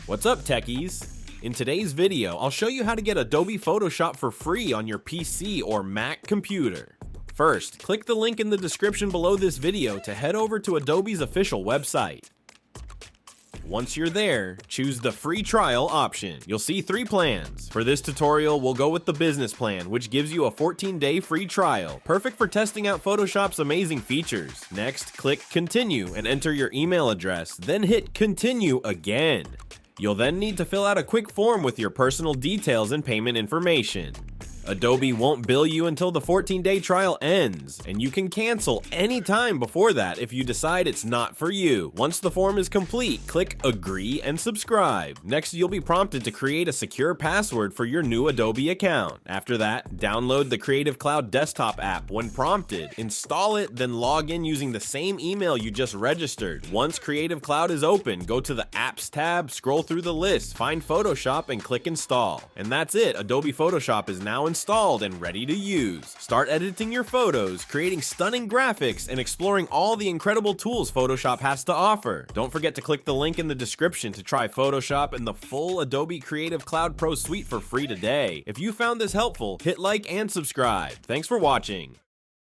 What's up, techies? In today's video, I'll show you how to get Adobe Photoshop for free on your PC or Mac computer. First, click the link in the description below this video to head over to Adobe's official website. Once you're there, choose the free trial option. You'll see 3 plans. For this tutorial, we'll go with the business plan, which gives you a 14-day free trial, perfect for testing out Photoshop's amazing features. Next, click Continue and enter your email address, then hit Continue again. You'll then need to fill out a quick form with your personal details and payment information. Adobe won't bill you until the 14-day trial ends, and you can cancel anytime before that if you decide it's not for you. Once the form is complete, click Agree and subscribe. Next, you'll be prompted to create a secure password for your new Adobe account. After that, download the Creative Cloud desktop app when prompted. Install it, then log in using the same email you just registered. Once Creative Cloud is open, go to the Apps tab, scroll through the list, find Photoshop, and click Install. And that's it, Adobe Photoshop is now installed and ready to use. Start editing your photos, creating stunning graphics, and exploring all the incredible tools Photoshop has to offer. Don't forget to click the link in the description to try Photoshop and the full Adobe Creative Cloud Pro suite for free today. If you found this helpful, hit like and subscribe. Thanks for watching.